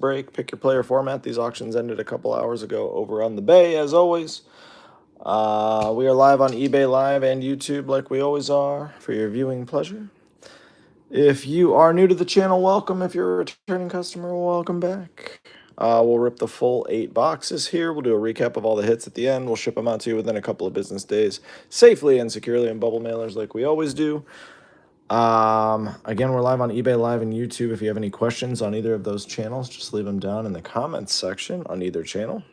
break. Pick your player format. These auctions ended a couple hours ago over on the Bay, as always. We are live on eBay Live and YouTube like we always are for your viewing pleasure. If you are new to the channel, welcome. If you're a returning customer, welcome back. We'll rip the full 8 boxes here. We'll do a recap of all the hits at the end. We'll ship them out to you within a couple of business days, safely and securely in bubble mailers like we always do. Again, we're live on eBay Live and YouTube. If you have any questions on either of those channels, just leave them down in the comments section on either channel.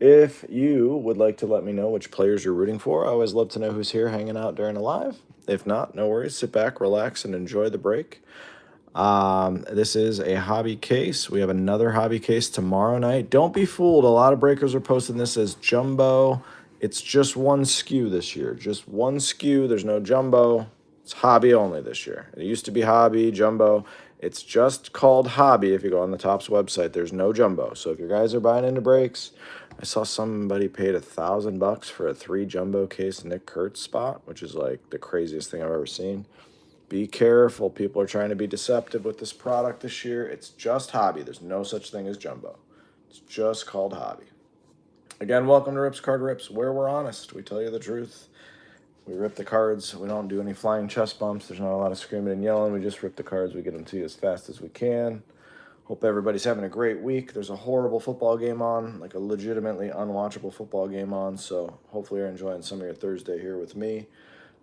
If you would like to let me know which players you're rooting for, I always love to know who's here hanging out during a live. If not, no worries. Sit back, relax, and enjoy the break. This is a hobby case. We have another hobby case tomorrow night. Don't be fooled. A lot of breakers are posting this as jumbo. It's just one SKU this year. Just one SKU. There's no jumbo. It's hobby only this year. It used to be hobby, jumbo. It's just called hobby. If you go on the Topps website, there's no jumbo. So if you guys are buying into breaks, I saw somebody paid $1,000 for a 3 jumbo case Nick Kurtz spot, which is like the craziest thing I've ever seen. Be careful. People are trying to be deceptive with this product this year. It's just hobby. There's no such thing as jumbo. It's just called hobby. Again, welcome to Rips Card Rips, where we're honest. We tell you the truth. We rip the cards. We don't do any flying chest bumps. There's not a lot of screaming and yelling. We just rip the cards. We get them to you as fast as we can. Hope everybody's having a great week. There's a horrible football game on, like a legitimately unwatchable football game on. So hopefully you're enjoying some of your Thursday here with me.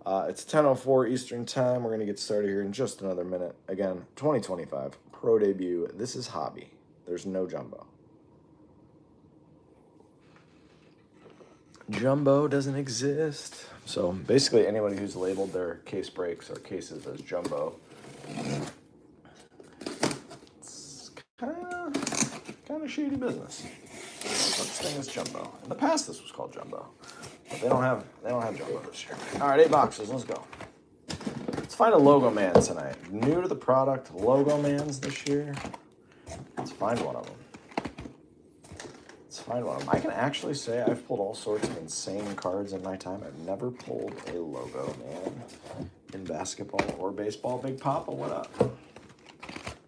It's 10:04 Eastern Time. We're going to get started here in just another minute. Again, 2025 Pro Debut. This is hobby. There's no jumbo. Jumbo doesn't exist. So basically anybody who's labeled their case breaks or cases as jumbo, it's kind of shady business. Such thing as jumbo. In the past this was called jumbo, but they don't have jumbo this year. All right, 8 boxes. Let's go. Let's find a logo man tonight. New to the product, logo mans this year. Let's find one of them. I can actually say I've pulled all sorts of insane cards in my time. I've never pulled a logo man in basketball or baseball. Big Papa, what up?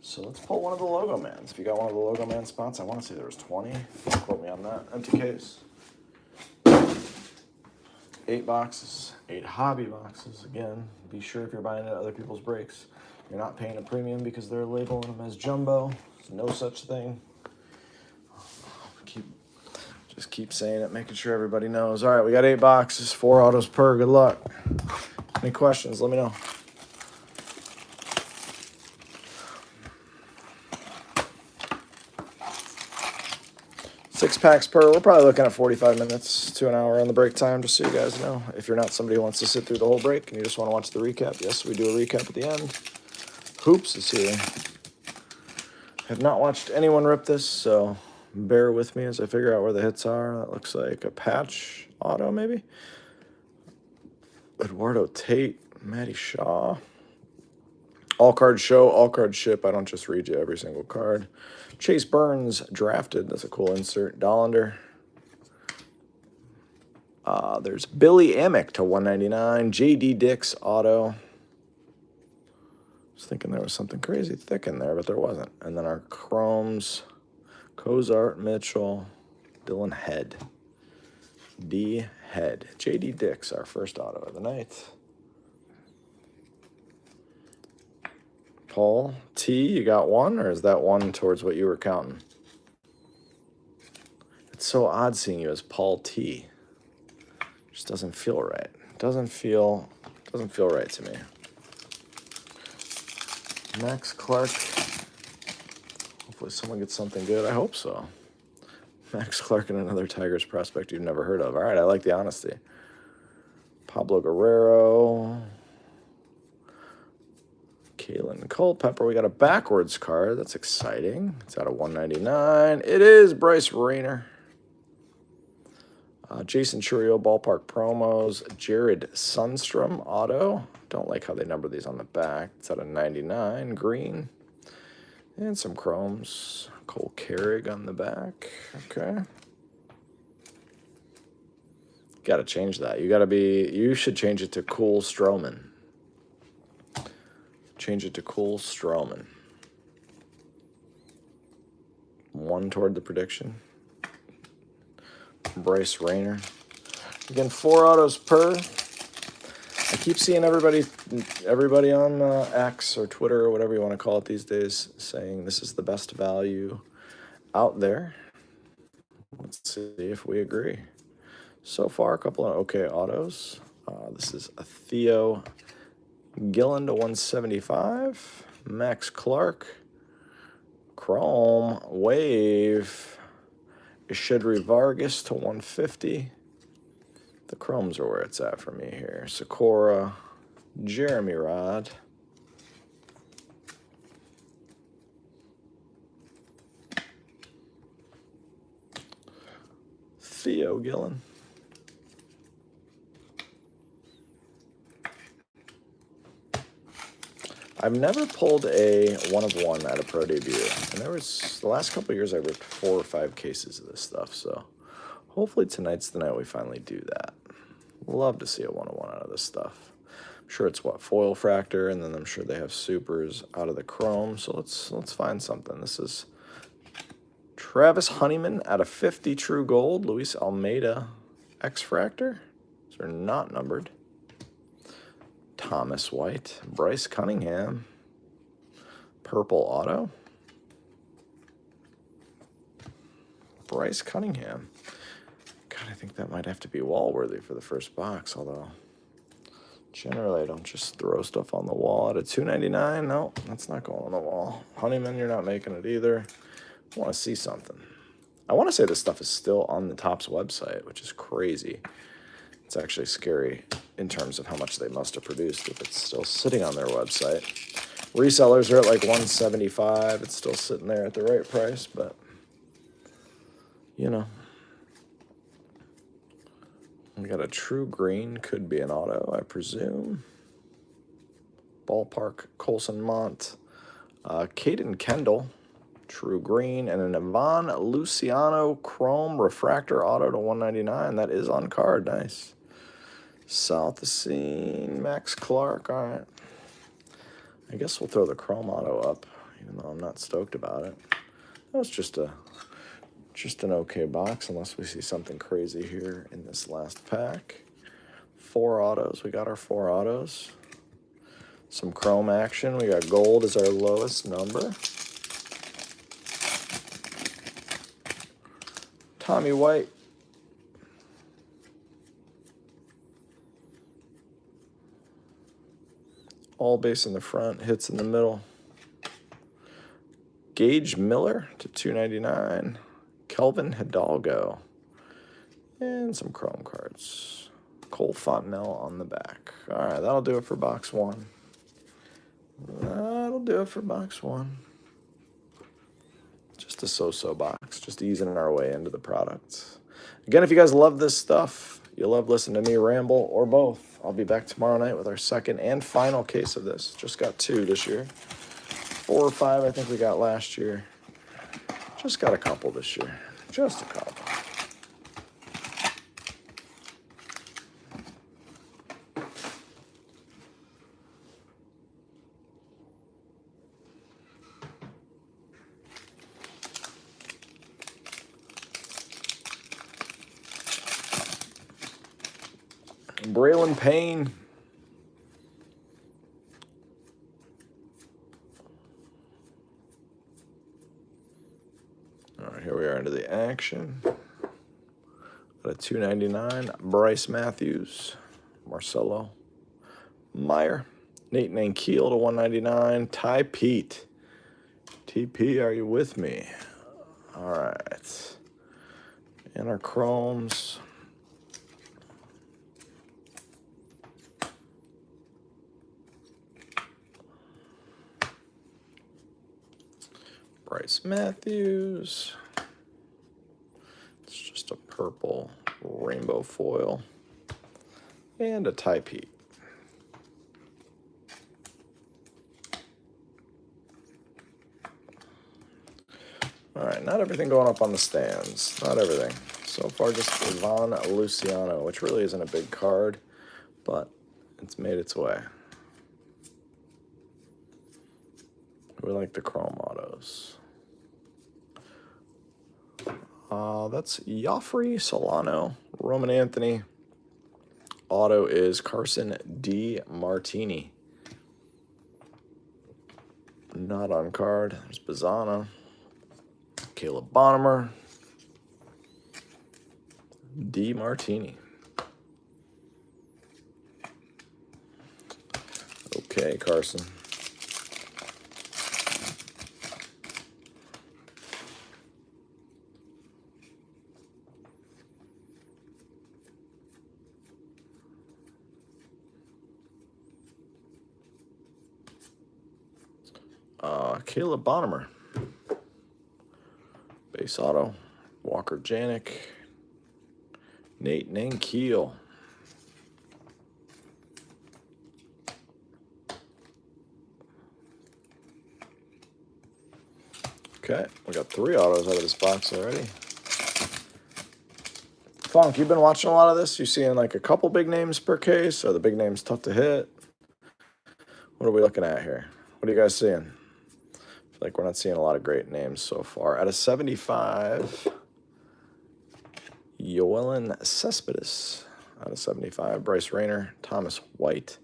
So let's pull one of the logo mans. If you got one of the logo man spots, I want to say there was 20. Don't quote me on that. Empty case. 8 boxes, 8 hobby boxes. Again, be sure if you're buying into other people's breaks, you're not paying a premium because they're labeling them as jumbo. There's no such thing. Just keep saying it, making sure everybody knows. All right, we got 8 boxes, 4 autos per. Good luck. Any questions, let me know. Six packs per. We're probably looking at 45 minutes to an hour on the break time, just so you guys know. If you're not somebody who wants to sit through the whole break and you just want to watch the recap, yes, we do a recap at the end. Hoops is here. Have not watched anyone rip this, so bear with me as I figure out where the hits are. That looks like a patch auto, maybe. Eduardo Tate, Matty Shaw. All cards show, all cards ship. I don't just read you every single card. Chase Burns drafted. That's a cool insert. Dollander. There's Billy Amick to 199. J.D. Dix auto. I was thinking there was something crazy thick in there, but there wasn't. And then our chromes. Cozart Mitchell, Dylan Head, D. Head, J.D. Dix, our first auto of the night. Paul T, you got one, or is that one towards what you were counting? It's so odd seeing you as Paul T. Just doesn't feel right. Doesn't feel right to me. Max Clark. Hopefully someone gets something good. I hope so. Max Clark and another Tigers prospect you've never heard of. All right, I like the honesty. Pablo Guerrero. Kalen Culpepper. We got a backwards card. That's exciting. It's out of 199. It is Bryce Rayner. Jason Churio, ballpark promos. Jared Sundstrom, auto. Don't like how they number these on the back. It's out of 99. Green. And some chromes. Cole Carrig on the back. Okay. Got to change that. You should change it to Cool Stroman. Change it to Cool Stroman. 1 toward the prediction. Bryce Rayner. Again, 4 autos per. I keep seeing everybody on X or Twitter or whatever you want to call it these days saying this is the best value out there. Let's see if we agree. So far, a couple of okay autos. This is a Theo Gillen to 175. Max Clark. Chrome Wave. Ishidri Vargas to 150. The chromes are where it's at for me here. Sakura, Jeremy Rod. Theo Gillen. I've never pulled a 1 of 1 at a pro debut. And there was, the last couple of years I ripped 4 or 5 cases of this stuff. So hopefully tonight's the night we finally do that. Love to see a 1 of 1 out of this stuff. I'm sure it's what, foil fractor, and then I'm sure they have supers out of the chrome. So let's find something. This is Travis Honeyman out of 50 true gold. Luis Almeida X fractor. These are not numbered. Thomas White, Bryce Cunningham, purple auto. Bryce Cunningham. God, I think that might have to be wall worthy for the first box, although generally I don't just throw stuff on the wall at a $2.99. No, that's not going on the wall. Honeyman, you're not making it either. I want to see something. I want to say this stuff is still on the Topps website, which is crazy. It's actually scary in terms of how much they must have produced if it's still sitting on their website. Resellers are at like $175. It's still sitting there at the right price, but you know. We got a true green, could be an auto, I presume. Ballpark Colson Mont. Caden Kendall, true green, and an Ivan Luciano chrome refractor auto to 199. That is on card, nice. South the Scene, Max Clark, all right. I guess we'll throw the chrome auto up, even though I'm not stoked about it. That was just an okay box, unless we see something crazy here in this last pack. 4 autos, we got our 4 autos. Some chrome action, we got gold as our lowest number. Tommy White. All base in the front, hits in the middle. Gage Miller to 299. Kelvin Hidalgo. And some chrome cards. Cole Fontenelle on the back. All right, that'll do it for box 1. That'll do it for box 1. Just a so-so box, just easing our way into the product. Again, if you guys love this stuff, you love listening to me ramble, or both, I'll be back tomorrow night with our second and final case of this. Just got 2 this year. 4 or 5 I think we got last year. Just got a couple this year. Just a couple. Braylon Payne. All right, here we are into the action. Got a $2.99. Bryce Matthews, Marcelo Meyer, Nate Nankeel to $1.99. Ty Pete. TP, are you with me? All right. And our chromes. Bryce Matthews. It's just a purple rainbow foil. And a Ty Pete. All right, not everything going up on the stands. Not everything. So far, just Ivan Luciano, which really isn't a big card, but it's made its way. We like the chrome autos. That's Joffrey Solano. Roman Anthony. Auto is Carson D. Martini. Not on card. There's Bazzana. Caleb Bonnemer. D. Martini. Okay, Carson. Caleb Bonnemer. Base auto. Walker Janik. Nate Nankeel. Okay, we got 3 autos out of this box already. Funk, you've been watching a lot of this? You seeing like a couple big names per case? Are the big names tough to hit? What are we looking at here? What are you guys seeing? I feel like we're not seeing a lot of great names so far. Out of 75, Yoelin Cespedes. Out of 75, Bryce Rayner, Thomas White,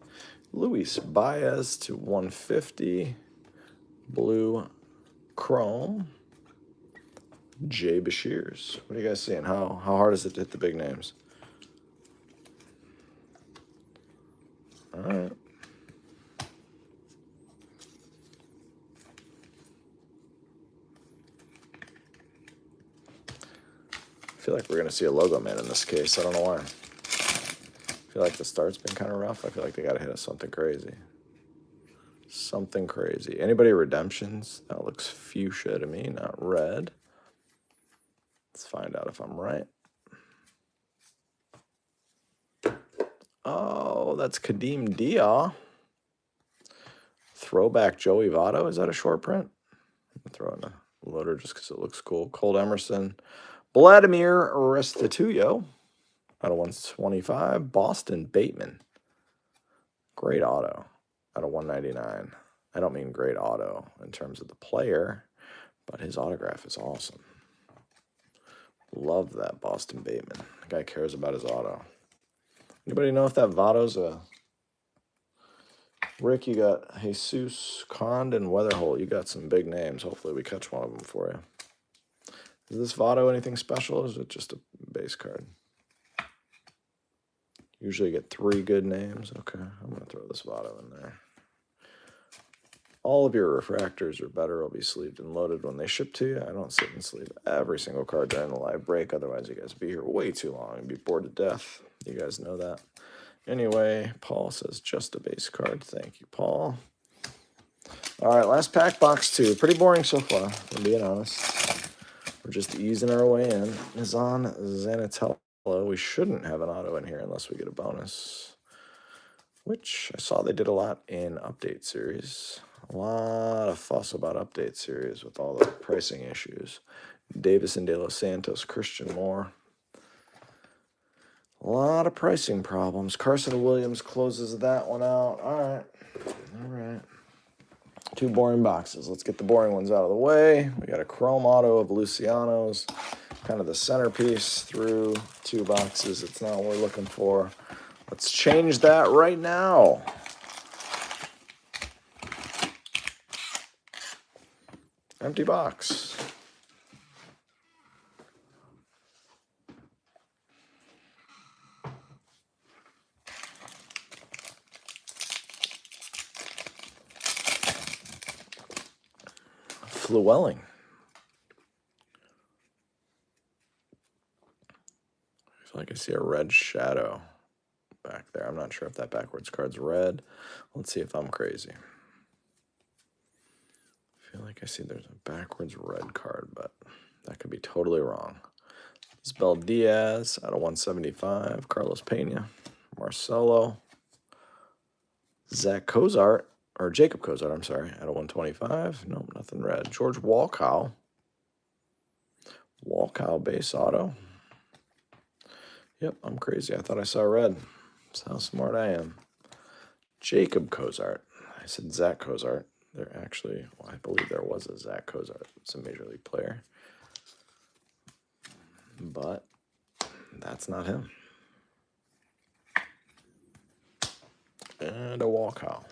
Luis Baez to 150, Blue Chrome, Jay Bashirs. What are you guys seeing? How hard is it to hit the big names? All right. I feel like we're going to see a logo man in this case. I don't know why. I feel like the start's been kind of rough. I feel like they got to hit us something crazy. Something crazy. Anybody redemptions? That looks fuchsia to me, not red. Let's find out if I'm right. Oh, that's Kadeem Dia. Throwback Joey Votto. Is that a short print? I'm going to throw in a loader just because it looks cool. Colt Emerson. Vladimir Restituyo. Out of 125. Boston Bateman. Great auto. Out of 199. I don't mean great auto in terms of the player, but his autograph is awesome. Love that Boston Bateman. The guy cares about his auto. Anybody know if that Votto's a... Rick, you got Jesus, Condon, Weatherholt. You got some big names. Hopefully we catch one of them for you. Is this Votto anything special, or is it just a base card? Usually you get 3 good names. Okay, I'm going to throw this Votto in there. All of your refractors or better will be sleeved and loaded when they ship to you. I don't sit and sleeve every single card during the live break. Otherwise, you guys would be here way too long and be bored to death. You guys know that. Anyway, Paul says just a base card. Thank you, Paul. All right, last pack, box 2. Pretty boring so far, if I'm being honest. We're just easing our way in. Nizan Zanatello. We shouldn't have an auto in here unless we get a bonus, which I saw they did a lot in Update Series. A lot of fuss about Update Series with all the pricing issues. Davison De Los Santos, Christian Moore. A lot of pricing problems. Carson Williams closes that one out. All right. All right. 2 boring boxes. Let's get the boring ones out of the way. We got a chrome auto of Luciano's. Kind of the centerpiece through 2 boxes. It's not what we're looking for. Let's change that right now. Empty box. Llewellyn. I feel like I see a red shadow back there. I'm not sure if that backwards card's red. Let's see if I'm crazy. I feel like I see there's a backwards red card, but that could be totally wrong. Isbel Diaz out of 175. Carlos Pena. Marcelo. Zach Cozart. Or Jacob Cozart, I'm sorry. Out of 125. Nope, nothing red. George Walkow. Walkow base auto. Yep, I'm crazy. I thought I saw red. That's how smart I am. Jacob Cozart. I said Zach Cozart. There actually, well, I believe there was a Zach Cozart. It's a Major League player. but that's not him. And a walkout.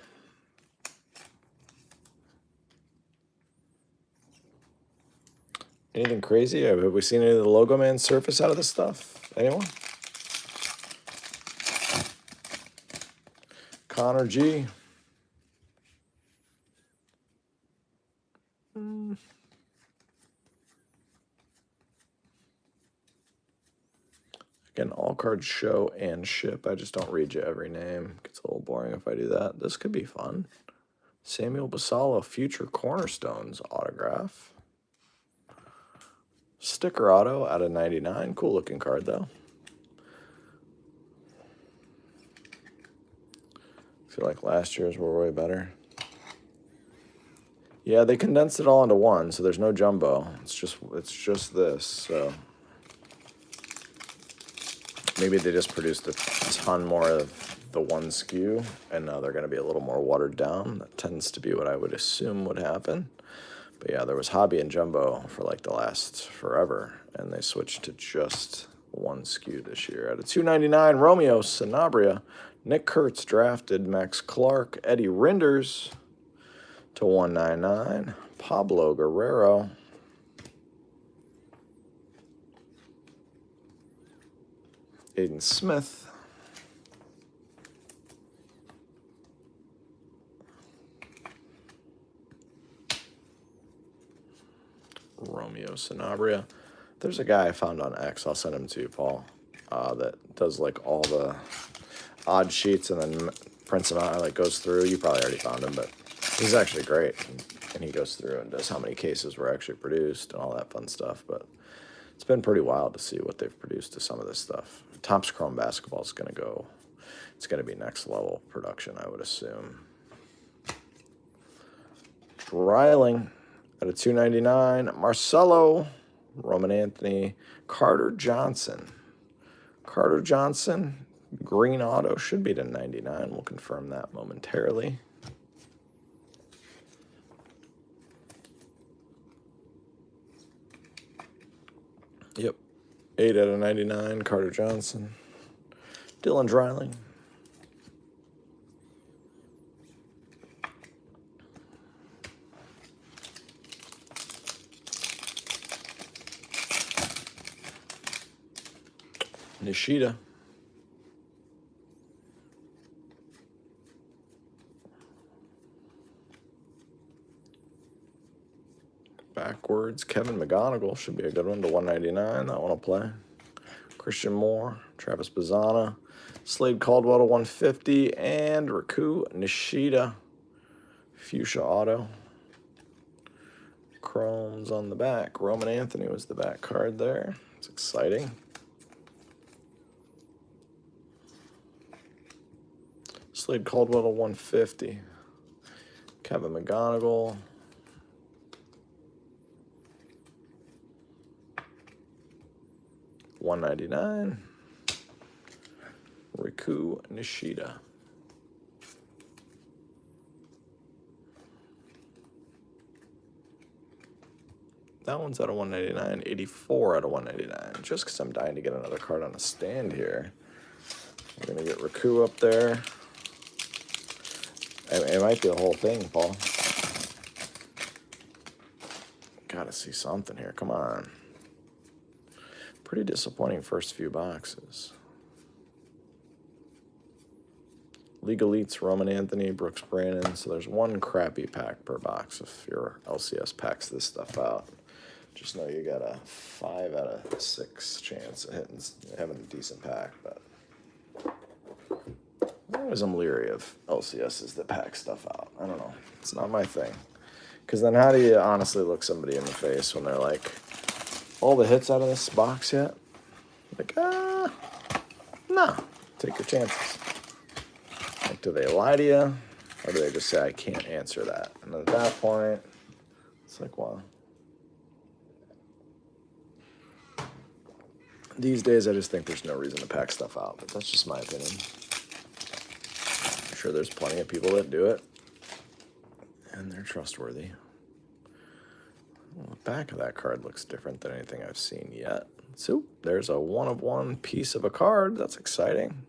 Anything crazy? Have we seen any of the Logo Man surface out of this stuff? Anyone? Connor G. Again, all cards show and ship. I just don't read you every name. It gets a little boring if I do that. This could be fun. Samuel Basalo, Future Cornerstones autograph. Sticker auto out of 99. Cool looking card, though. I feel like last year's were way better. Yeah, they condensed it all into one, so there's no jumbo. It's just this, so maybe they just produced a ton more of the one SKU, and now they're going to be a little more watered down. That tends to be what I would assume would happen. But yeah, there was Hobby and Jumbo for like the last forever, and they switched to just one SKU this year. At a $2.99, Romeo Sanabria, Nick Kurtz drafted, Max Clark, Eddie Rinders to $1.99, Pablo Guerrero, Aiden Smith, Romeo Sanabria. There's a guy I found on X, I'll send him to you, Paul, that does like all the odd sheets and then prints them out and like goes through. You probably already found him, but he's actually great. And he goes through and does how many cases were actually produced and all that fun stuff. But it's been pretty wild to see what they've produced to some of this stuff. Topps Chrome Basketball is going to go, it's going to be next level production, I would assume. Dreiling at a $2.99. Marcelo, Roman Anthony, Carter Johnson. Carter Johnson, green auto, should be to 99. We'll confirm that momentarily. Yep, 8 out of 99, Carter Johnson. Dylan Dreiling. Nishida. Backwards, Kevin McGonigal should be a good one to 199. That one will play. Christian Moore, Travis Bazzana, Slade Caldwell to 150, and Riku Nishida, fuchsia auto. Chromes on the back. Roman Anthony was the back card there. It's exciting. Slade Caldwell to 150. Kevin McGonigal. $1.99. Riku Nishida. That one's out of 199. 84 out of 199. Just because I'm dying to get another card on a stand here. We're going to get Riku up there. It might be the whole thing, Paul. Gotta see something here. Come on. Pretty disappointing first few boxes. League Elites, Roman Anthony, Brooks Brannon. So there's one crappy pack per box if your LCS packs this stuff out. Just know you got a 5 out of 6 chance of having a decent pack, but always I'm leery of LCSs that pack stuff out. I don't know. It's not my thing. Because then how do you honestly look somebody in the face when they're like, all the hits out of this box yet? Like, no. Take your chances. Like, do they lie to you? Or do they just say, I can't answer that? And at that point, it's like, well. These days, I just think there's no reason to pack stuff out. But that's just my opinion. I'm sure there's plenty of people that do it. And they're trustworthy. I'll back of that card looks different than anything I've seen yet. So there's a one-of-one piece of a card. That's exciting.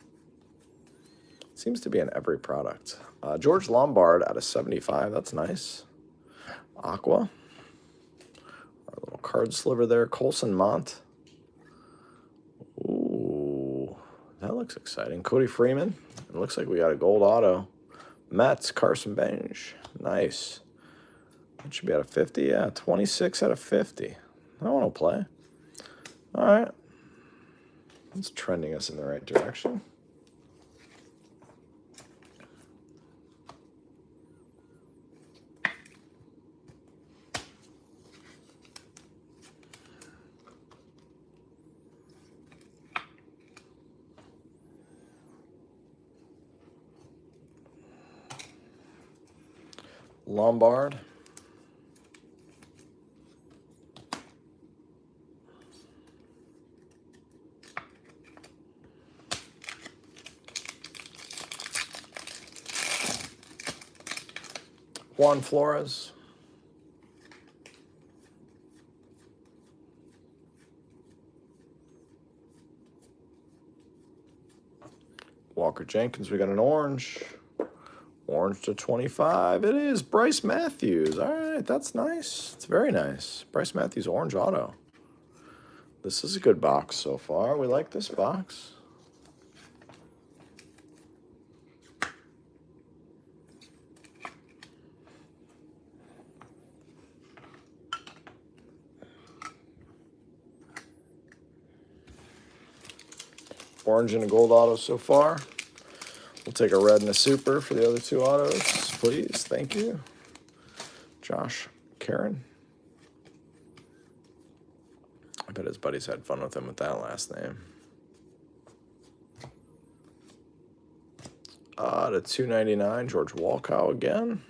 Seems to be in every product. George Lombard out of 75. That's nice. Aqua. Our little card sliver there. Colson Mont. Ooh, that looks exciting. Cody Freeman. It looks like we got a gold auto. Mets, Carson Bench. Nice. That should be out of 50. Yeah, 26 out of 50. That one will play. All right. It's trending us in the right direction. Lombard. Juan Flores. Walker Jenkins, we got an orange. Orange to 25. It is Bryce Matthews. All right, that's nice. It's very nice. Bryce Matthews orange auto. This is a good box so far. We like this box. Orange and a gold auto so far. We'll take a red and a super for the other two autos, please. Thank you. Josh Karen. I bet his buddies had fun with him with that last name. To 299, George Walkow again.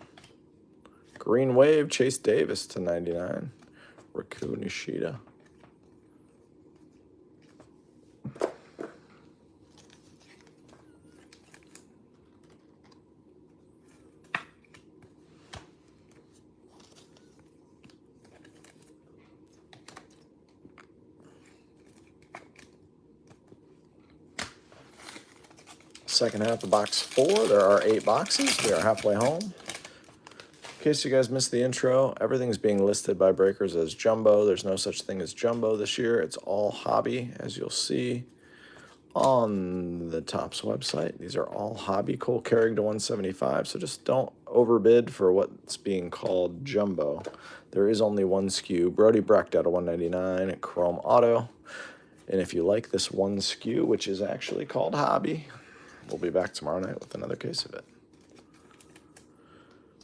Green Wave, Chase Davis to 99. Raku Nishida. Second half of box 4. There are 8 boxes. We are halfway home. In case you guys missed the intro, everything's being listed by breakers as jumbo. There's no such thing as jumbo this year. It's all hobby, as you'll see on the Topps website. These are all hobby. Cole Carrig to 175, so just don't overbid for what's being called jumbo. There is only one SKU. Brody Brecht out of 199, Chrome Auto. And if you like this one SKU, which is actually called hobby, we'll be back tomorrow night with another case of it.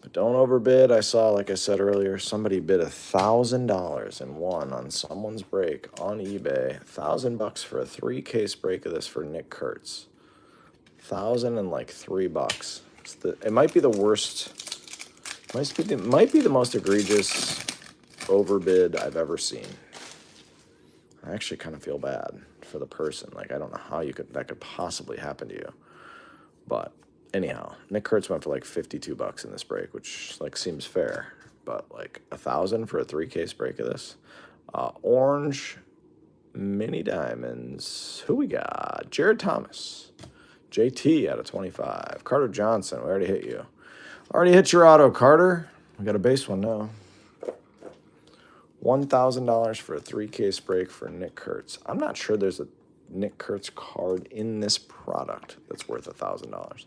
But don't overbid. I saw, like I said earlier, somebody bid $1,000 and won on someone's break on eBay. $1,000 for a 3-case break of this for Nick Kurtz. $1,003. It might be the worst. Might be the most egregious overbid I've ever seen. I actually kind of feel bad for the person. Like, I don't know how that could possibly happen to you. But anyhow, Nick Kurtz went for like $52 in this break, which like seems fair. But like $1,000 for a 3-case break of this. Orange mini diamonds. Who we got? Jared Thomas. JT out of 25. Carter Johnson. We already hit you. Already hit your auto, Carter. We got a base one now. $1,000 for a 3-case break for Nick Kurtz. I'm not sure there's a Nick Kurtz card in this product that's worth $1,000.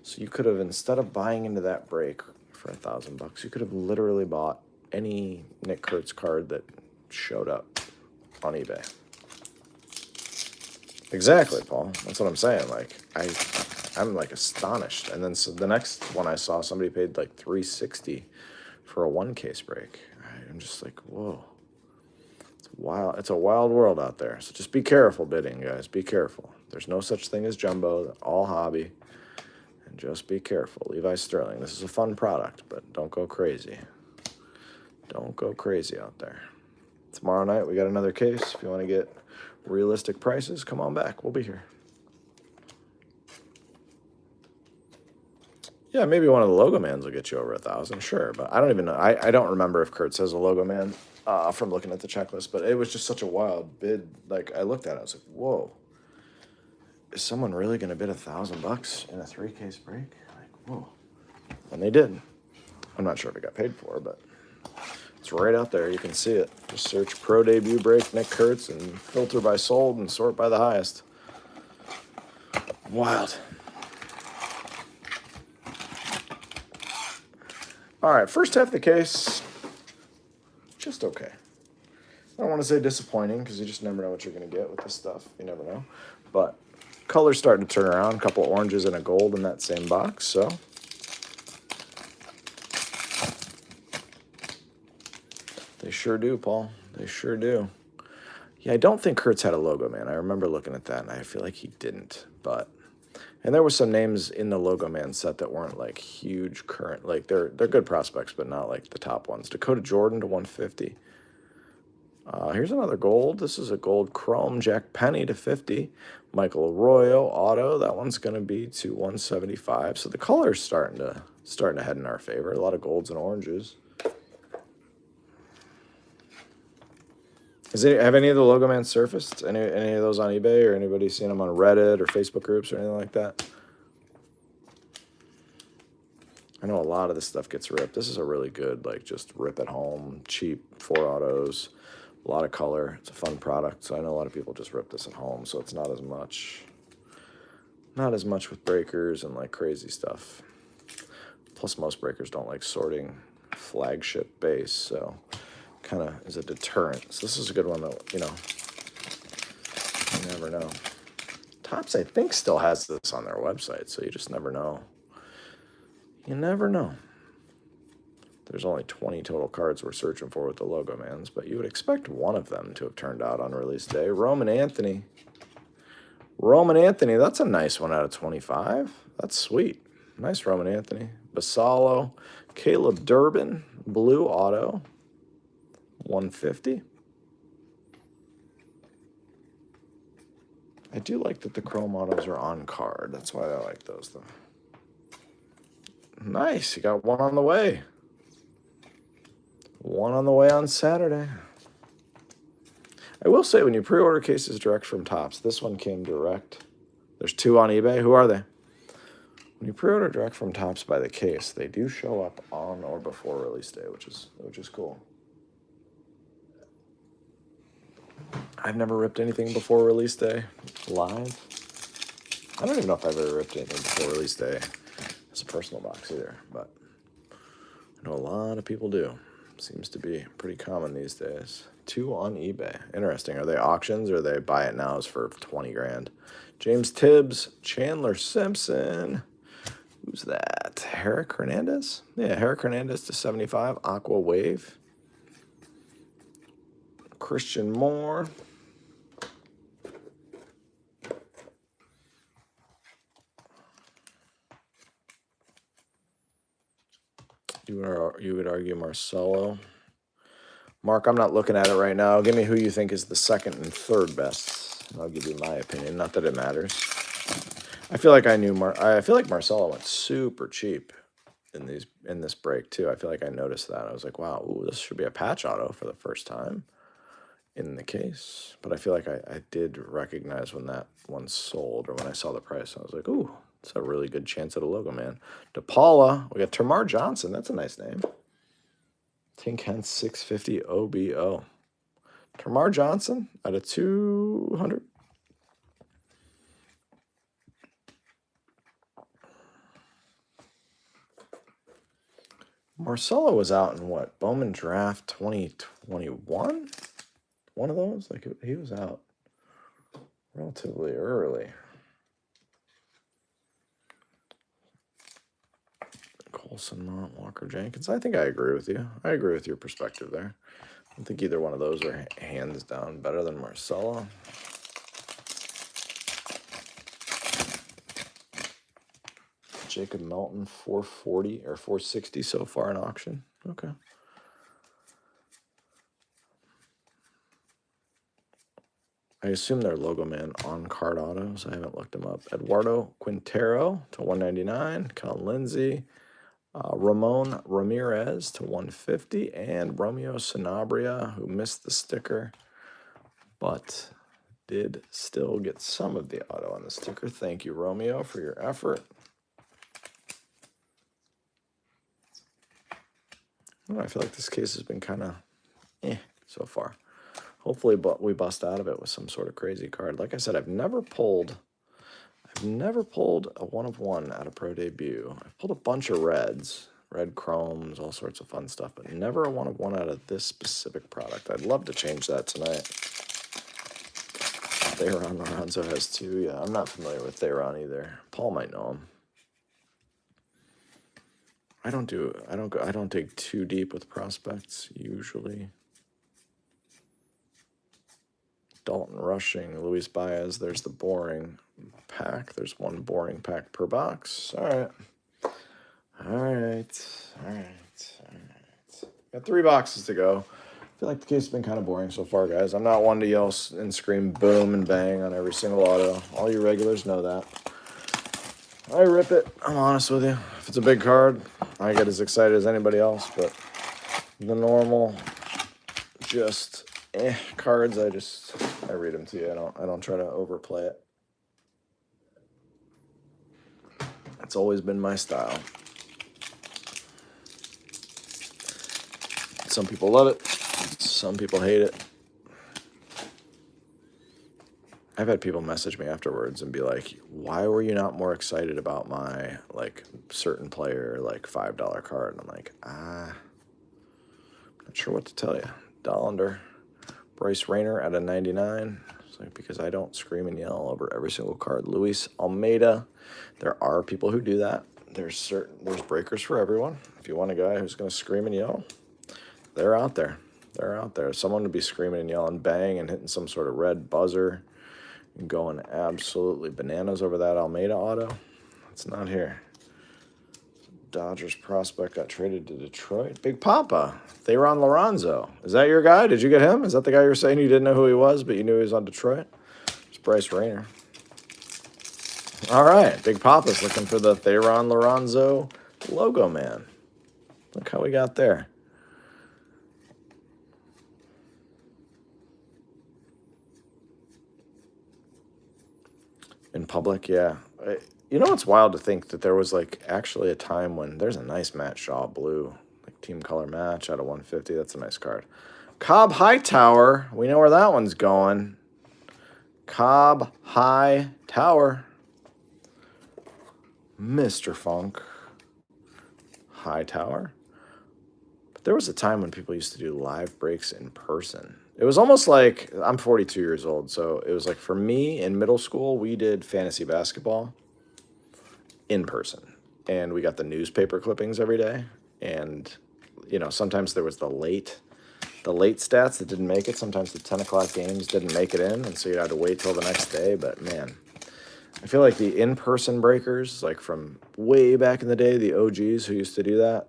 So you could have, instead of buying into that break for $1,000, you could have literally bought any Nick Kurtz card that showed up on eBay. Exactly, Paul. That's what I'm saying. Like, I'm like astonished. And then so the next one I saw, somebody paid like $360 for a 1-case break. I'm just like, whoa. It's wild. It's a wild world out there. So just be careful bidding, guys. Be careful. There's no such thing as jumbo. They're all hobby. And just be careful. Levi Sterling. This is a fun product, but don't go crazy. Don't go crazy out there. Tomorrow night, we got another case. If you want to get realistic prices, come on back. We'll be here. Yeah, maybe one of the logo mans will get you over 1,000, sure. But I don't even know. I don't remember if Kurtz has a logo man from looking at the checklist. But it was just such a wild bid. Like I looked at it, I was like, whoa. Is someone really going to bid $1,000 in a 3-case break? Like, whoa. And they did. I'm not sure if it got paid for, but it's right out there. You can see it. Just search Pro Debut Break Nick Kurtz and filter by sold and sort by the highest. Wild. All right, first half of the case, just okay. I don't want to say disappointing because you just never know what you're going to get with this stuff. You never know. But color's starting to turn around. A couple oranges and a gold in that same box, so. They sure do, Paul. They sure do. Yeah, I don't think Kurtz had a logo, man. I remember looking at that, and I feel like he didn't. But, and there were some names in the logo man set that weren't like huge current. Like they're good prospects, but not like the top ones. Dakota Jordan to 150. Here's another gold. This is a gold chrome. Jack Penny to 50. Michael Arroyo auto. That one's going to be to 175. So the color's starting to head in our favor. A lot of golds and oranges. Have any of the logo man surfaced? Any of those on eBay, or anybody seen them on Reddit or Facebook groups or anything like that? I know a lot of this stuff gets ripped. This is a really good, like, just rip at home, cheap 4 autos, a lot of color. It's a fun product, so I know a lot of people just rip this at home, so it's not as much with breakers and like crazy stuff. Plus, most breakers don't like sorting flagship base, so kind of is a deterrent. So this is a good one that, you know, you never know. Topps, I think, still has this on their website, so you just never know. You never know. There's only 20 total cards we're searching for with the logo mans, but you would expect one of them to have turned out on release day. Roman Anthony, that's a nice one out of 25. That's sweet. Nice Roman Anthony. Basalo, Caleb Durbin, blue auto, 150. I do like that the chrome autos are on card. That's why I like those, though. Nice. You got one on the way. One on the way on Saturday. I will say, when you pre-order cases direct from Topps, this one came direct. There's 2 on eBay. Who are they? When you pre-order direct from Topps by the case, they do show up on or before release day, which is cool. I've never ripped anything before release day live. I don't even know if I've ever ripped anything before release day as a personal box either, but I know a lot of people do. Seems to be pretty common these days. 2 on eBay. Interesting. Are they auctions or they buy it nows for 20 grand? James Tibbs, Chandler Simpson. Who's that? Herrick Hernandez? Yeah, Herrick Hernandez to 75. Aqua Wave. Christian Moore. You would argue Marcelo. Mark, I'm not looking at it right now. Give me who you think is the second and third best. I'll give you my opinion. Not that it matters. I feel like I feel like Marcelo went super cheap in this break too. I feel like I noticed that. I was like, wow, ooh, this should be a patch auto for the first time in the case. But I feel like I did recognize when that one sold, or when I saw the price. I was like, ooh, it's a really good chance at a logo man. DePaula, we got Tamar Johnson. That's a nice name. Tink Hence 650 OBO. Tamar Johnson out of 200. Marcelo was out in what? Bowman Draft 2021? One of those? Like, he was out relatively early. Colson, Mont, Walker, Jenkins. I think I agree with you. I agree with your perspective there. I don't think either one of those are hands down better than Marcelo. Jacob Melton, 440 or 460 so far in auction. Okay. I assume they're Logo Man on-card autos. I haven't looked them up. Eduardo Quintero to 199. Colin Lindsay. Ramon Ramirez to 150. And Romeo Sanabria, who missed the sticker, but did still get some of the auto on the sticker. Thank you, Romeo, for your effort. Oh, I feel like this case has been kind of so far. Hopefully, we bust out of it with some sort of crazy card. Like I said, I've never pulled a 1/1 out of Pro Debut. I've pulled a bunch of reds, red chromes, all sorts of fun stuff, but never a 1/1 out of this specific product. I'd love to change that tonight. Theron Lorenzo has two. Yeah, I'm not familiar with Theron either. Paul might know him. I don't dig too deep with prospects usually. Dalton Rushing, Luis Baez. There's the boring pack. There's one boring pack per box. All right. Got 3 boxes to go. I feel like the case has been kind of boring so far, guys. I'm not one to yell and scream boom and bang on every single auto. All you regulars know that. I rip it. I'm honest with you. If it's a big card, I get as excited as anybody else, but the normal, just cards, I read them to you. I don't try to overplay it. It's always been my style. Some people love it. Some people hate it. I've had people message me afterwards and be like, why were you not more excited about my, like, certain player, like, $5 card? And I'm like, not sure what to tell you. Dollander, Bryce Rayner at a 99. It's like, because I don't scream and yell over every single card. Luis Almeida. There are people who do that. There's breakers for everyone. If you want a guy who's going to scream and yell, they're out there. They're out there. Someone to be screaming and yelling, bang, and hitting some sort of red buzzer and going absolutely bananas over that Almeida auto. It's not here. Dodgers prospect got traded to Detroit. Big Papa, Theron Lorenzo. Is that your guy? Did you get him? Is that the guy you were saying you didn't know who he was, but you knew he was on Detroit? It's Bryce Rayner. All right, Big Papa's looking for the Theron Lorenzo Logo Man. Look how we got there. In public, yeah. You know, it's wild to think that there was, like, actually a time when there's a nice Matt Shaw blue, like, team color match out of 150. That's a nice card. Cobb Hightower. We know where that one's going. Cobb Hightower. Mr. Funk. Hightower. But there was a time when people used to do live breaks in person. It was almost like, I'm 42 years old, so it was like for me in middle school, we did fantasy basketball in person. And we got the newspaper clippings every day. And, you know, sometimes there was the late stats that didn't make it. Sometimes the 10 o'clock games didn't make it in, and so you had to wait till the next day. But, man, I feel like the in-person breakers, like from way back in the day, the OGs who used to do that,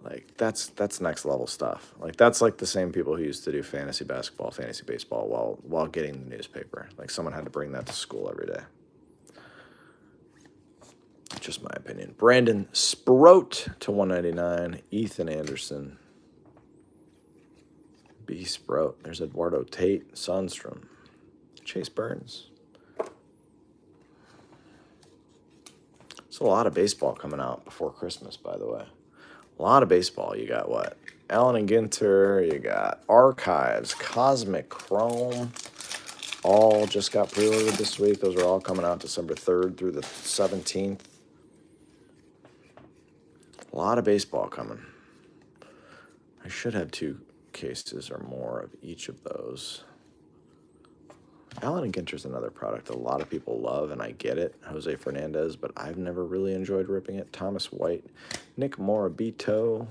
like, that's next level stuff. Like, that's like the same people who used to do fantasy basketball, fantasy baseball while getting the newspaper. Like, someone had to bring that to school every day. Just my opinion. Brandon Sproat to 199. Ethan Anderson. B. Sprout. There's Eduardo Tate. Sundstrom. Chase Burns. There's a lot of baseball coming out before Christmas, by the way. A lot of baseball. You got what? Allen and Ginter. You got Archives. Cosmic Chrome. All just got pre-ordered this week. Those are all coming out December 3rd through the 17th. A lot of baseball coming. I should have 2 cases or more of each of those. Allen and Ginter's another product a lot of people love, and I get it. Jose Fernandez, but I've never really enjoyed ripping it. Thomas White, Nick Morabito.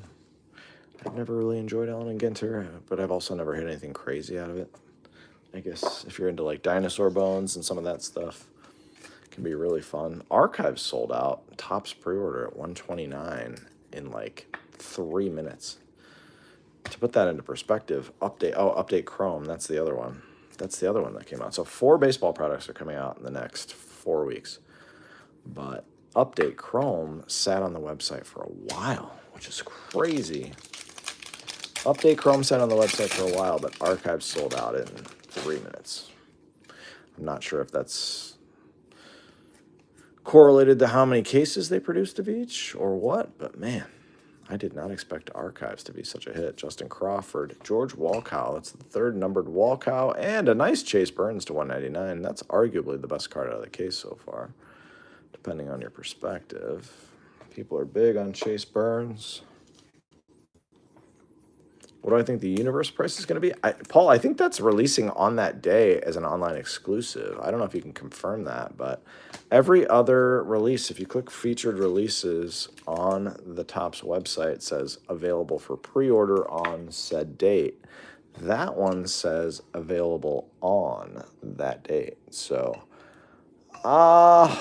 I've never really enjoyed Allen and Ginter, but I've also never hit anything crazy out of it. I guess if you're into like dinosaur bones and some of that stuff, it can be really fun. Archives sold out. Topps pre-order at $129 in like 3 minutes. To put that into perspective, Update Chrome, that's the other one. That's the other one that came out. So 4 baseball products are coming out in the next 4 weeks. But Update Chrome sat on the website for a while, which is crazy. Update Chrome sat on the website for a while, but Archives sold out in 3 minutes. I'm not sure if that's correlated to how many cases they produced of each or what, but man, I did not expect Archives to be such a hit. Justin Crawford, George Walcow, that's the 3rd numbered Walcow, and a nice Chase Burns to 199. That's arguably the best card out of the case so far, depending on your perspective. People are big on Chase Burns. What do I think the universe price is going to be? Paul, I think that's releasing on that day as an online exclusive. I don't know if you can confirm that, but every other release, if you click featured releases on the Topps website, it says available for pre-order on said date. That one says available on that date. So, I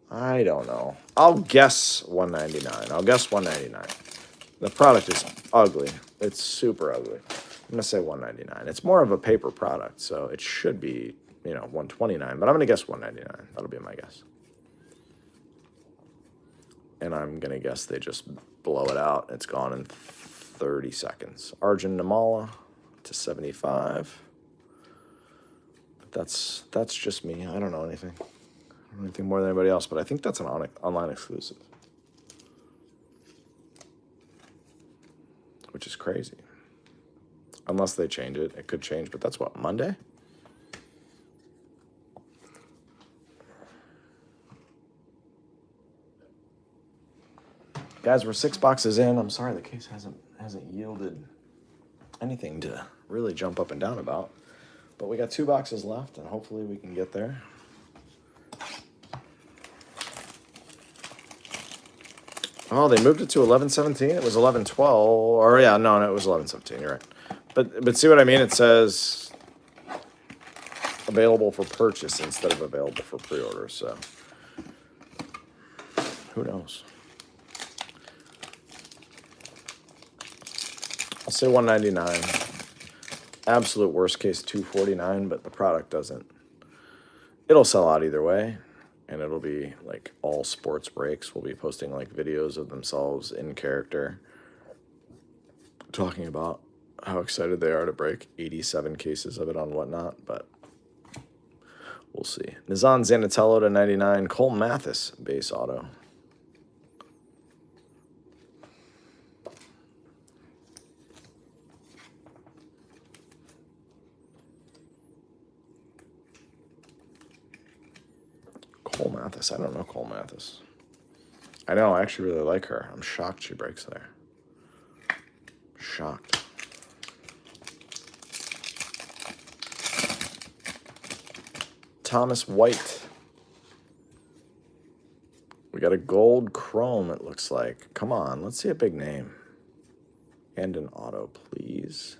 don't know. I'll guess $199. I'll guess $199. The product is ugly. It's super ugly. I'm going to say $199. It's more of a paper product, so it should be, $129. But I'm going to guess $199. That'll be my guess. And I'm going to guess they just blow it out. It's gone in 30 seconds. Arjun Namala to 75. But that's just me. I don't know anything. I don't know anything more than anybody else, but I think that's an online exclusive, which is crazy. Unless they change it. It could change, but that's what, Monday? Guys, we're 6 boxes in. I'm sorry the case hasn't yielded anything to really jump up and down about. But we got 2 boxes left, and hopefully we can get there. Oh, they moved it to 11/17. It was 11/12. Or yeah, no, it was 11/17. You're right. But see what I mean? It says available for purchase instead of available for pre-order. So who knows? I'll say $199. Absolute worst case $249, but the product doesn't. It'll sell out either way. And it'll be like all sports breaks. We'll be posting like videos of themselves in character talking about how excited they are to break 87 cases of it on Whatnot, but we'll see. Nizan Zanatello to 99. Cole Mathis, base auto. Cole Mathis. I don't know Cole Mathis. I know. I actually really like her. I'm shocked she breaks there. Shocked. Thomas White. We got a gold chrome, it looks like. Come on. Let's see a big name. And an auto, please.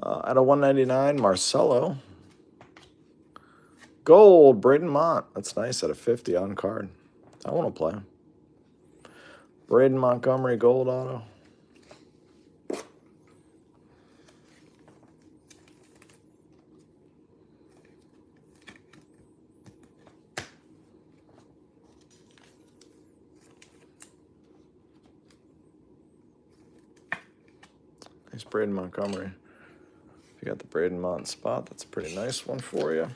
At a 199, Marcelo. Gold, Braden Mont. That's nice at a 50 on card. I want to play him. Braden Montgomery, gold auto. Nice Braden Montgomery. If you got the Braden Mont spot, that's a pretty nice one for you.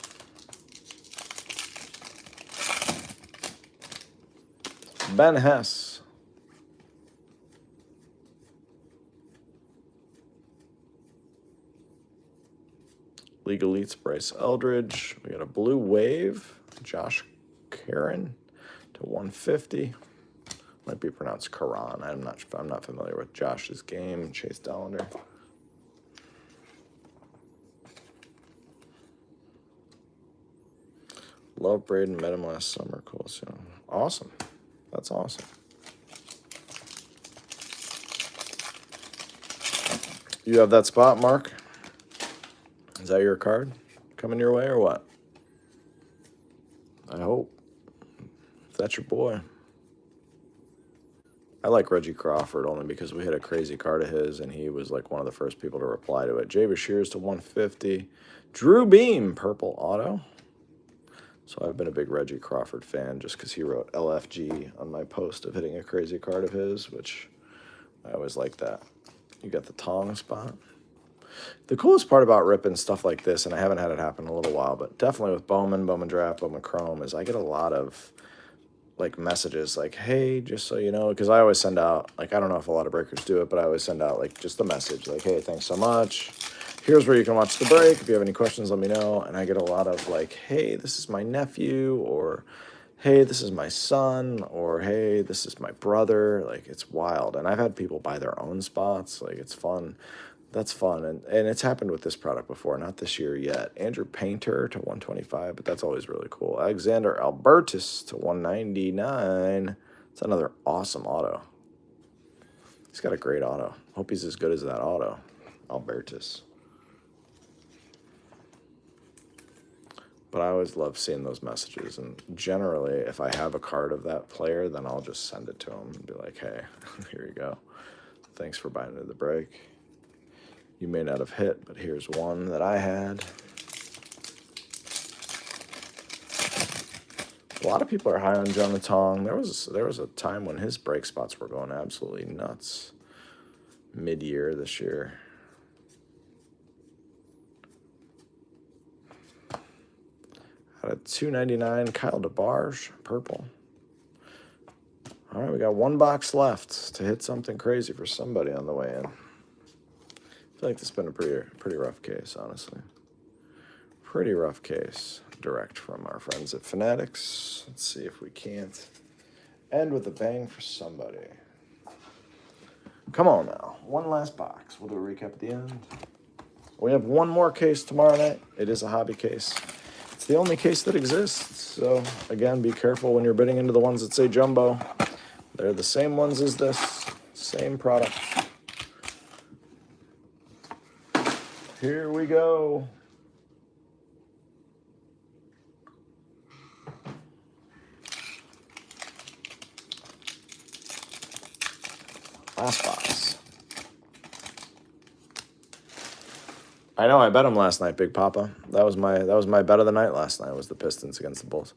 Ben Hess. League Elites, Bryce Eldridge. We got a blue wave, Josh Karen to 150. Might be pronounced Karan. I'm not familiar with Josh's game. Chase Dollander. Love Braden, met him last summer. Cool. So awesome. That's awesome. You have that spot, Mark? Is that your card coming your way or what? I hope. If that's your boy. I like Reggie Crawford only because we hit a crazy card of his, and he was like one of the first people to reply to it. Jay Bashir's to 150. Drew Beam, purple auto. So I've been a big Reggie Crawford fan just because he wrote LFG on my post of hitting a crazy card of his, which I always like that. You got the Tong spot. The coolest part about ripping stuff like this, and I haven't had it happen in a little while, but definitely with Bowman, Bowman Draft, Bowman Chrome, is I get a lot of like messages like, hey, just so you know, because I always send out, like, I don't know if a lot of breakers do it, but I always send out like just a message like, hey, thanks so much. Here's where you can watch the break. If you have any questions, let me know. And I get a lot of like, hey, this is my nephew, or hey, this is my son, or hey, this is my brother. Like, it's wild. And I've had people buy their own spots. Like, it's fun. That's fun. And it's happened with this product before, not this year yet. Andrew Painter to 125, but that's always really cool. Alexander Albertus to 199. It's another awesome auto. He's got a great auto. Hope he's as good as that auto. Albertus. But I always love seeing those messages. And generally, if I have a card of that player, then I'll just send it to him and be like, hey, here you go. Thanks for buying into the break. You may not have hit, but here's one that I had. A lot of people are high on Jonah Tong. There was a time when his break spots were going absolutely nuts. Mid-year this year. Out of 299, Kyle DeBarge, purple. All right, we got one box left to hit something crazy for somebody on the way in. I feel like this has been a pretty rough case, honestly. Pretty rough case. Direct from our friends at Fanatics. Let's see if we can't end with a bang for somebody. Come on now. One last box. We'll do a recap at the end. We have one more case tomorrow night. It is a hobby case. It's the only case that exists. So, again, be careful when you're bidding into the ones that say jumbo. They're the same ones as this. Same product. Here we go. Last box. I know I bet him last night, Big Papa. That was my bet of the night last night, was the Pistons against the Bulls.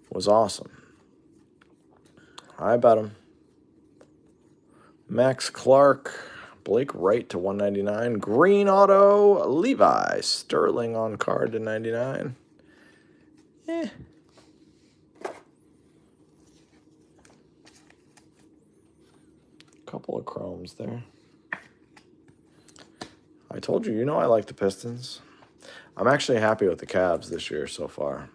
It was awesome. I bet him. Max Clark. Blake Wright to 199. Green auto. Levi Sterling on card to 99. Couple of chromes there. I told you, I like the Pistons. I'm actually happy with the Cavs this year so far.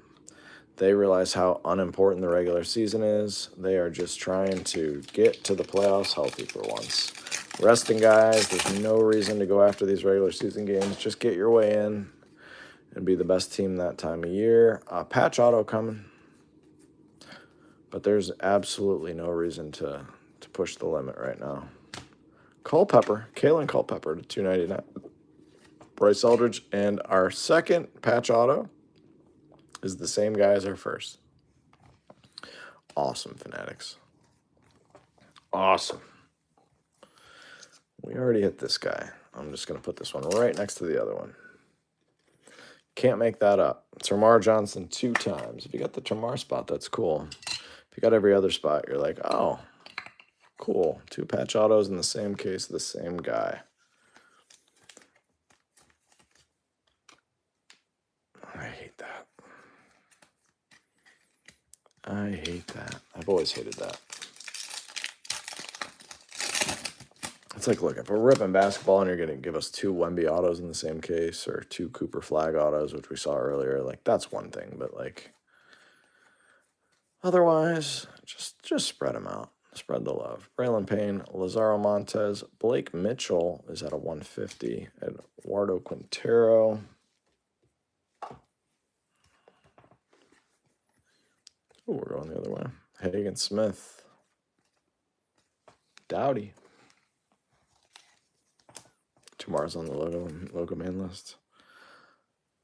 They realize how unimportant the regular season is. They are just trying to get to the playoffs healthy for once. Resting guys, there's no reason to go after these regular season games. Just get your way in and be the best team that time of year. Patch auto coming. But there's absolutely no reason to push the limit right now. Kalen Culpepper to 299. Bryce Eldridge. And our second patch auto is the same guy as our first. Awesome, Fanatics. Awesome. We already hit this guy. I'm just going to put this one right next to the other one. Can't make that up. Termar Johnson 2 times. If you got the Termar spot, that's cool. If you got every other spot, you're like, oh, cool. 2 patch autos in the same case, the same guy. I hate that. I hate that. I've always hated that. It's like, look, if we're ripping basketball and you're going to give us 2 Wemby autos in the same case or 2 Cooper Flag autos, which we saw earlier, like, that's one thing. But, like, otherwise, just spread them out. Spread the love. Braylon Payne, Lazaro Montez, Blake Mitchell is at a 150, Eduardo Quintero. Oh, we're going the other way. Hagen Smith. Dowdy. Tomorrow's on the logo man list.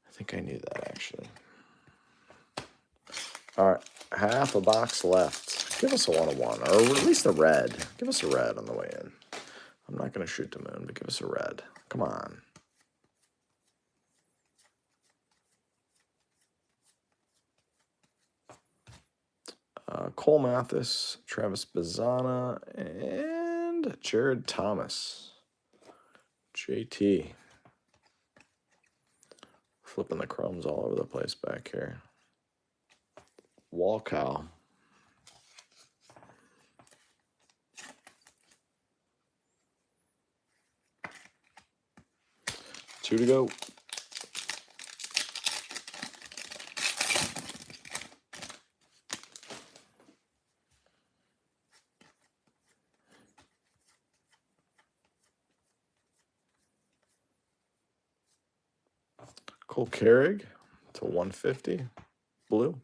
I think I knew that, actually. All right, half a box left. Give us a 101, or at least a red. Give us a red on the way in. I'm not going to shoot the moon, but give us a red. Come on. Cole Mathis, Travis Bazzana, and Jared Thomas. JT. Flipping the chromes all over the place back here. Walkow. Two to go. Cole Carrig to 150. Blue.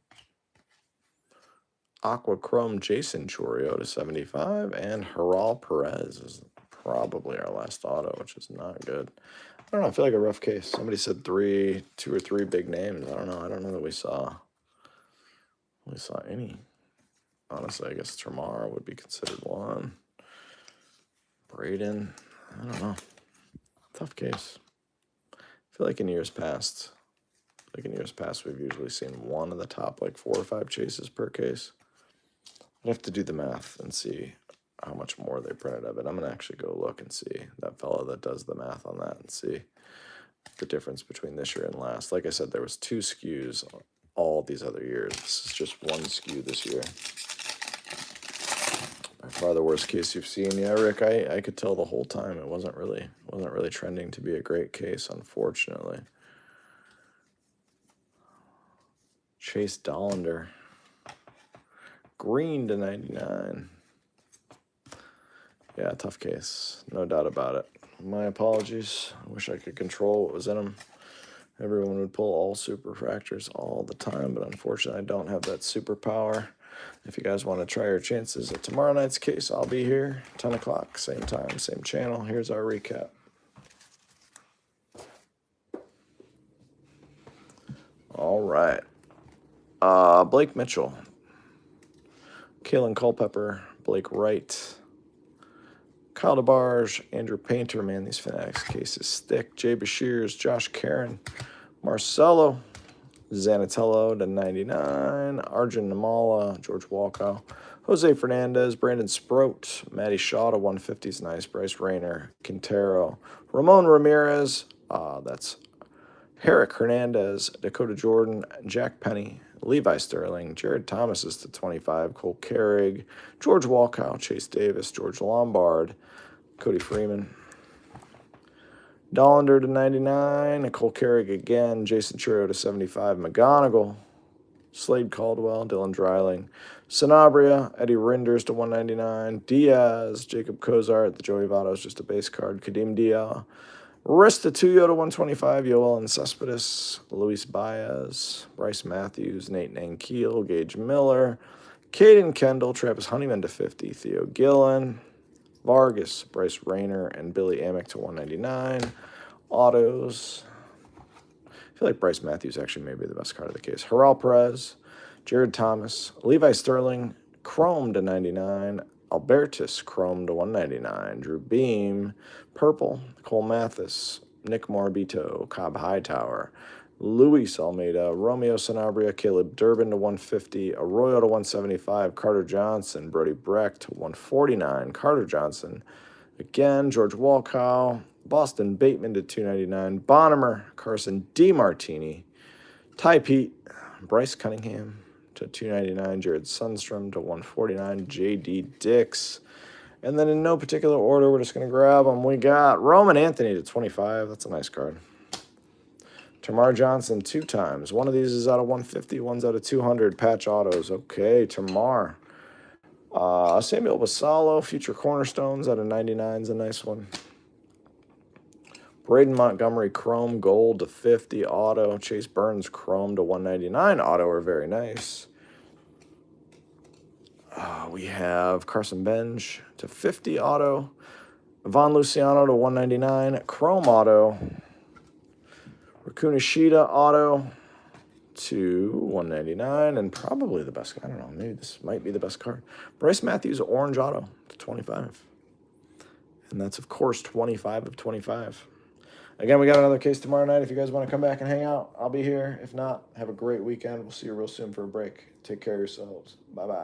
Aqua Chrome Jason Chorio to 75. And Haral Perez is probably our last auto, which is not good. I don't know. I feel like a rough case. Somebody said two or three big names. I don't know. I don't know that we saw any. Honestly, I guess Termar would be considered one. Braden, I don't know. Tough case. I feel like in years past, we've usually seen one of the top like 4 or 5 chases per case. I'd have to do the math and see how much more they printed of it. I'm gonna actually go look and see that fellow that does the math on that and see the difference between this year and last. Like I said, there was 2 SKUs all these other years. This is just 1 SKU this year. By far the worst case you've seen. Yeah, Rick, I could tell the whole time it wasn't really trending to be a great case, unfortunately. Chase Dollander. Green to 99. Yeah, tough case. No doubt about it. My apologies. I wish I could control what was in them. Everyone would pull all super fractors all the time, but unfortunately I don't have that superpower. If you guys want to try your chances at tomorrow night's case, I'll be here, 10 o'clock, same time, same channel. Here's our recap. All right. Blake Mitchell, Kalen Culpepper, Blake Wright, Kyle DeBarge, Andrew Painter. Man, these Fanatics cases stick. Jay Bashirs, Josh Karen, Marcelo, Zanatello to 99, Arjun Namala, George Walkow, Jose Fernandez, Brandon Sproat, Matty Shaw to 150 is nice, Bryce Rayner, Quintero, Ramon Ramirez, that's Herrick Hernandez, Dakota Jordan, Jack Penny, Levi Sterling, Jared Thomas is to 25, Cole Carrig, George Walkow, Chase Davis, George Lombard, Cody Freeman, Dollander to 99, Nicole Carrig again, Jason Churro to 75, McGonigal, Slade Caldwell, Dylan Dreiling, Sanabria, Eddie Rinders to 199, Diaz, Jacob Cozart, the Joey Votto's just a base card, Kadeem Diaz, Restituyo to 125, Yoel and Cespedes, Luis Baez, Bryce Matthews, Nate Nankiel, Gage Miller, Caden Kendall, Travis Honeyman to 50, Theo Gillen, Vargas, Bryce Rayner, and Billy Amick to 199. Autos. I feel like Bryce Matthews actually may be the best card of the case. Haral Perez, Jared Thomas, Levi Sterling, Chrome to 99. Albertus, Chrome to 199. Drew Beam, Purple, Cole Mathis, Nick Morabito, Cobb Hightower, Luis Almeida, Romeo Sanabria, Caleb Durbin to 150, Arroyo to 175, Carter Johnson, Brody Breck to 149, Carter Johnson, again, George Walkow, Boston Bateman to 299, Bonnemer, Carson DiMartini, Ty Pete, Bryce Cunningham to 299, Jared Sundstrom to 149, J.D. Dix. And then in no particular order, we're just going to grab them. We got Roman Anthony to 25. That's a nice card. Tamar Johnson 2 times. One of these is out of 150. One's out of 200. Patch autos. Okay, Tamar. Samuel Basalo, Future Cornerstones out of 99 is a nice one. Braden Montgomery, Chrome Gold to 50 auto. Chase Burns, Chrome to 199 auto are very nice. We have Carson Benj to 50 auto. Von Luciano to 199. Chrome auto. Rakunishita auto to 199, and probably the best. I don't know. Maybe this might be the best card. Bryce Matthews, orange auto to 25. And that's, of course, 25 of 25. Again, we got another case tomorrow night. If you guys want to come back and hang out, I'll be here. If not, have a great weekend. We'll see you real soon for a break. Take care of yourselves. Bye-bye.